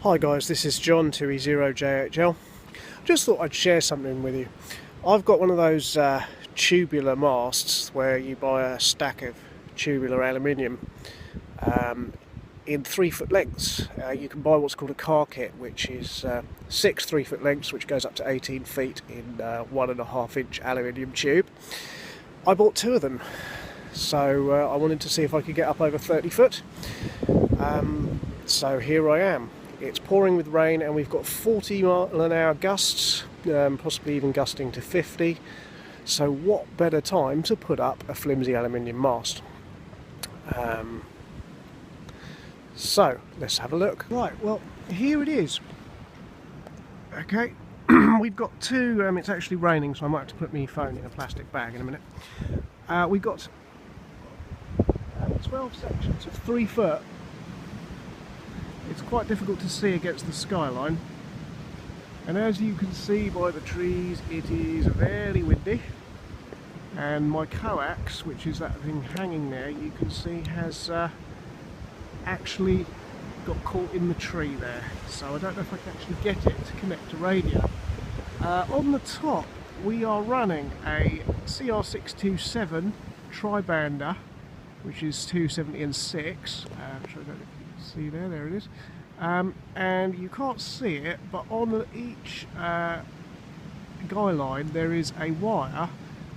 Hi guys, this is John 2E0JHL. Just thought I'd share something with you. I've got one of those tubular masts where you buy a stack of tubular aluminium in 3-foot lengths. You can buy what's called a car kit, which is 6 3-foot lengths, which goes up to 18 feet in 1.5-inch aluminium tube. I bought 2 of them, so I wanted to see if I could get up over 30 foot. So here I am. It's pouring with rain and we've got 40 mile-an-hour gusts, possibly even gusting to 50. So what better time to put up a flimsy aluminium mast? So let's have a look. Right, well here it is. Okay, we've got 2, it's actually raining so I might have to put my phone in a plastic bag in a minute. We've got 12 sections of 3 foot. It's quite difficult to see against the skyline, and as you can see by the trees, it is very windy, and my coax, which is that thing hanging there, you can see has actually got caught in the tree there, so I don't know if I can actually get it to connect to radio. On the top we are running a CR627 tri-bander, which is 270 and 6, which I don't know if you can see there it is, and you can't see it, but on each guy line there is a wire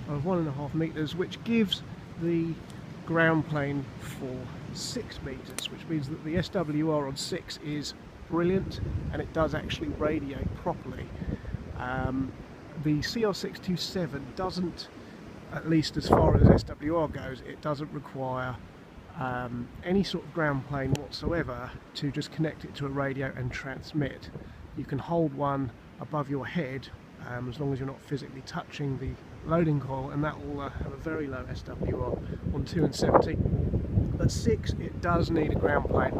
of 1.5 meters, which gives the ground plane for 6 meters, which means that the SWR on 6 is brilliant and it does actually radiate properly. The CR627 doesn't, at least as far as SWR goes, it doesn't require any sort of ground plane whatsoever to just connect it to a radio and transmit. You can hold one above your head as long as you're not physically touching the loading coil, and that will have a very low SWR on 2 and 70. At 6 it does need a ground plane,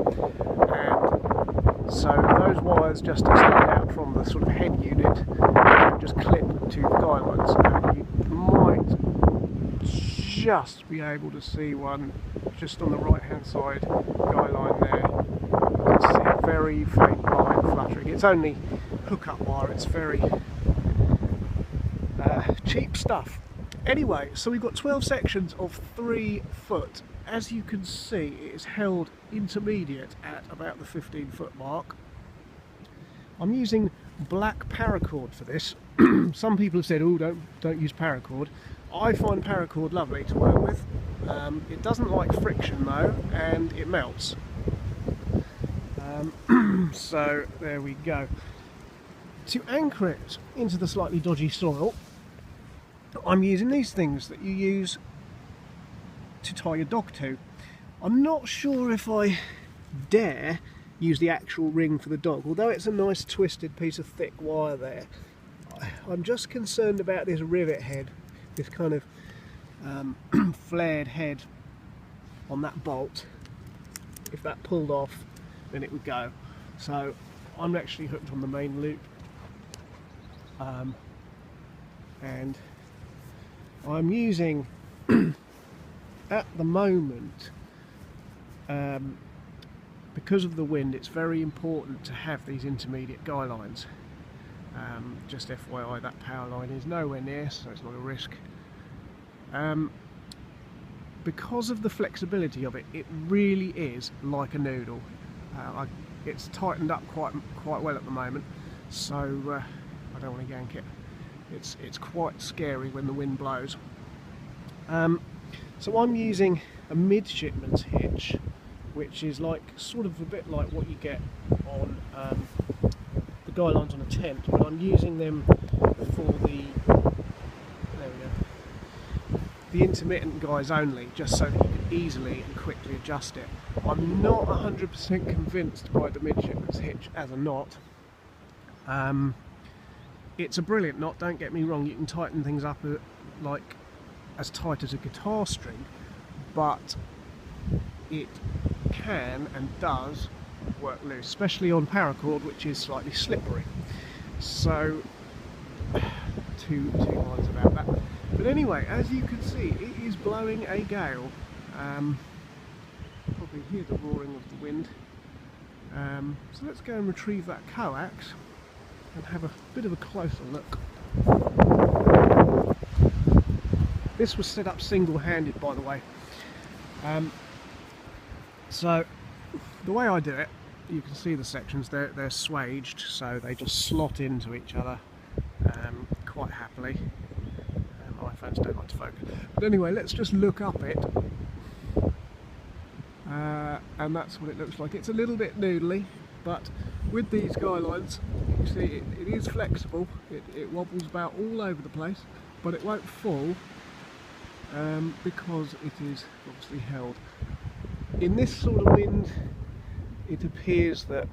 and so those wires just extend out from the sort of head unit and just clip to the guy lines. And you might just be able to see one just on the right hand side guy line there. You can see a very faint line fluttering. It's only hookup wire, it's very cheap stuff. Anyway, so we've got 12 sections of 3 foot. As you can see, it is held intermediate at about the 15-foot mark. I'm using black paracord for this. Some people have said, oh, don't use paracord. I find paracord lovely to work with. It doesn't like friction though, and it melts. So there we go. To anchor it into the slightly dodgy soil, I'm using these things that you use to tie your dog to. I'm not sure if I dare use the actual ring for the dog, although it's a nice twisted piece of thick wire there. I'm just concerned about this rivet head, this kind of flared head on that bolt. If that pulled off, then it would go. So I'm actually hooked on the main loop, and I'm using at the moment, because of the wind, it's very important to have these intermediate guy lines. Just FYI, that power line is nowhere near, so it's not a risk. Because of the flexibility of it, it really is like a noodle. It's tightened up quite well at the moment, so I don't want to yank it. It's quite scary when the wind blows. So I'm using a midshipman's hitch, which is like sort of a bit like what you get on the guy lines on a tent, but I'm using them for the intermittent guys only, just so that you can easily and quickly adjust it. I'm not 100% convinced by the midshipman's hitch as a knot. It's a brilliant knot, don't get me wrong, you can tighten things up like as tight as a guitar string, but it can and does work loose, especially on paracord, which is slightly slippery. So, two lines about that. But anyway, as you can see, it is blowing a gale. Probably hear the roaring of the wind. So let's go and retrieve that coax and have a bit of a closer look. This was set up single-handed, by the way. So the way I do it, you can see the sections, they're swaged, so they just slot into each other quite happily. iPhones don't like to focus. But anyway, let's just look up it. And that's what it looks like. It's a little bit noodly, but with these guy lines, you see it is flexible. It wobbles about all over the place, but it won't fall because it is obviously held. In this sort of wind, it appears that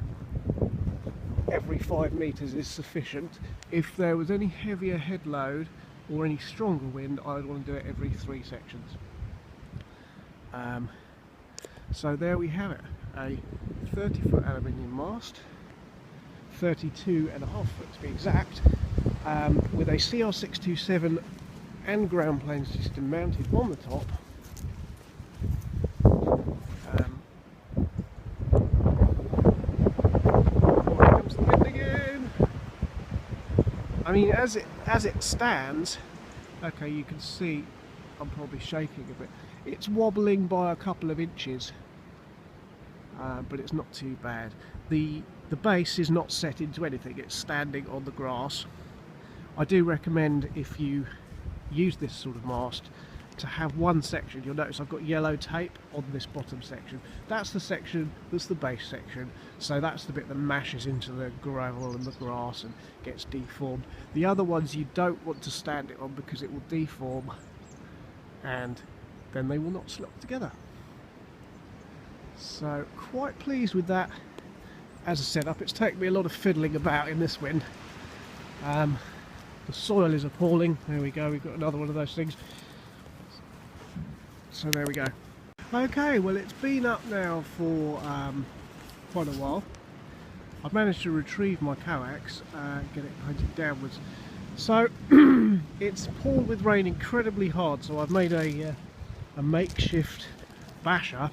every 5 meters is sufficient. If there was any heavier head load or any stronger wind, I'd want to do it every 3 sections. So there we have it, a 30-foot aluminium mast, 32.5 foot to be exact, with a CR627 and ground plane system mounted on the top. Here comes the wind again. I mean, as it stands, okay, you can see I'm probably shaking a bit. It's wobbling by a couple of inches, but it's not too bad. The base is not set into anything, it's standing on the grass. I do recommend, if you use this sort of mast, to have one section. You'll notice I've got yellow tape on this bottom section. That's the section that's the base section, so that's the bit that mashes into the gravel and the grass and gets deformed. The other ones you don't want to stand it on because it will deform and then they will not slot together. So quite pleased with that as a setup. It's taken me a lot of fiddling about in this wind. The soil is appalling. There we go, we've got another one of those things. So there we go. Okay, well, it's been up now for quite a while. I've managed to retrieve my coax, get it pointed downwards. So it's poured with rain incredibly hard, so I've made a makeshift basher.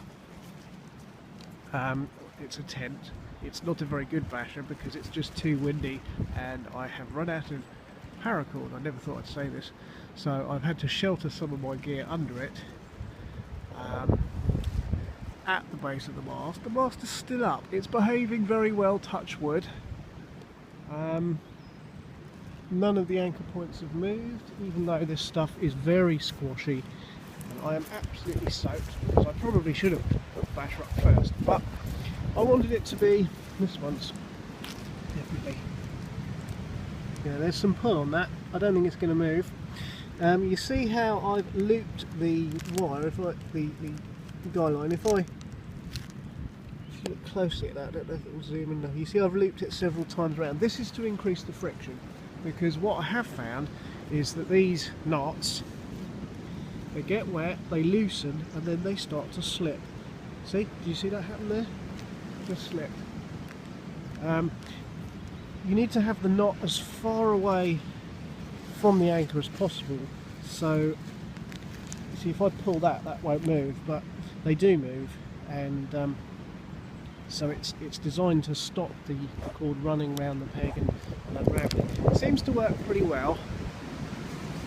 It's a tent. It's not a very good basher because it's just too windy, and I have run out of paracord. I never thought I'd say this, so I've had to shelter some of my gear under it at the base of the mast. The mast is still up. It's behaving very well, touch wood. None of the anchor points have moved, even though this stuff is very squashy. And I am absolutely soaked because I probably should have put the basher up first, but I wanted it to be, this one's definitely, yeah, there's some pull on that. I don't think it's going to move. You see how I've looped the wire, if I, the guy line, if you look closely at that, I don't know if it will zoom in enough. You see I've looped it several times around. This is to increase the friction, because what I have found is that these knots, they get wet, they loosen, and then they start to slip. See? Do you see that happen there? Just slipped. You need to have the knot as far away from the anchor as possible. So, you see, if I pull that, that won't move, but they do move, and so it's designed to stop the cord running round the peg and unraveling. It seems to work pretty well,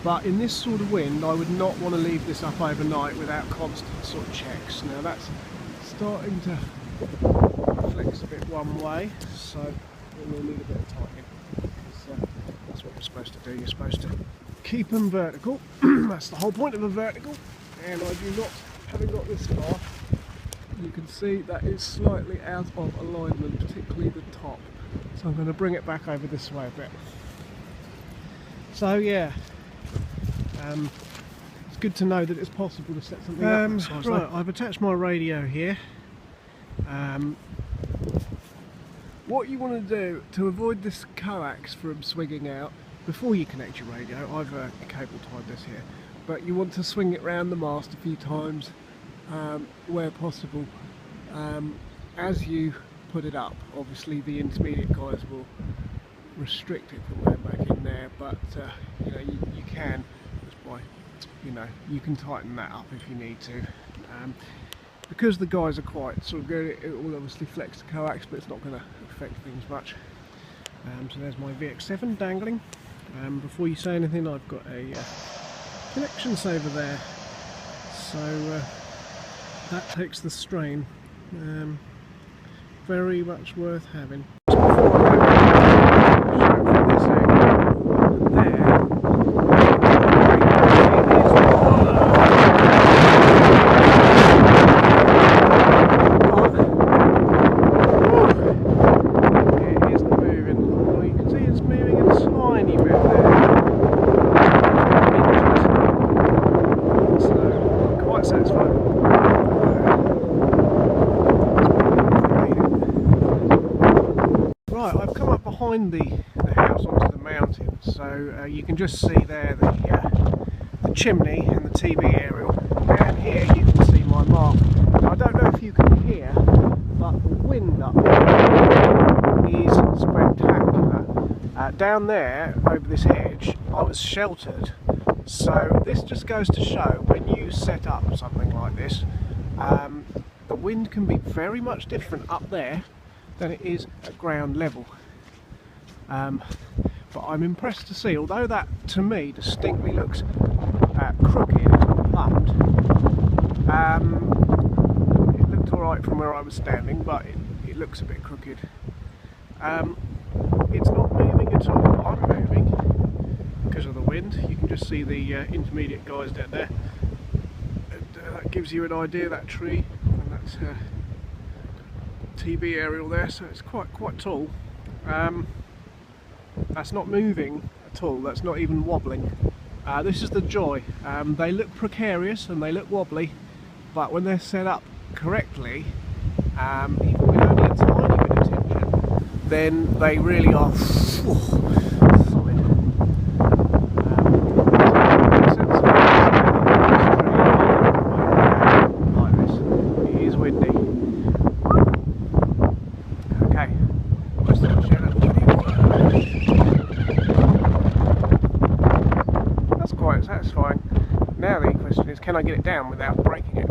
but in this sort of wind I would not want to leave this up overnight without constant sort of checks. Now that's starting to flex a bit one way, so we'll need a bit of tightening. That's what you're supposed to do. You're supposed to keep them vertical. That's the whole point of a vertical, and I do not, having got this far, you can see that is slightly out of alignment, particularly the top. So I'm going to bring it back over this way a bit. So yeah, it's good to know that it's possible to set something up. Right, I've attached my radio here. What you want to do to avoid this coax from swinging out, before you connect your radio, I've cable tied this here, but you want to swing it round the mast a few times where possible as you put it up. Obviously the intermediate guys will restrict it from going back in there, but you know, you can just by, you know, you can tighten that up if you need to. because the guys are quite sort of good, it will obviously flex the coax, but it's not going to affect things much. So there's my VX7 dangling. Before you say anything, I've got a connection saver there, so that takes the strain. Very much worth having. Right, I've come up behind the house onto the mountain, so you can just see there the chimney and the TV aerial, and here you can see my mark. Now, I don't know if you can hear, but the wind up there is spectacular. Down there, over this hedge, I was sheltered, so this just goes to show when you set up something like this, the wind can be very much different up there than it is at ground level. But I'm impressed to see, although that to me distinctly looks crooked and plumped, it looked alright from where I was standing, but it looks a bit crooked. It's not moving at all. I'm moving because of the wind. You can just see the intermediate guys down there, and that gives you an idea, that tree, and that's TV aerial there, so it's quite tall. That's not moving at all, that's not even wobbling. This is the joy. They look precarious and they look wobbly, but when they're set up correctly, even with only a tiny bit of tension, then they really are solid. Like this. It is windy. Okay, that's quite satisfying. Now the question is, can I get it down without breaking it?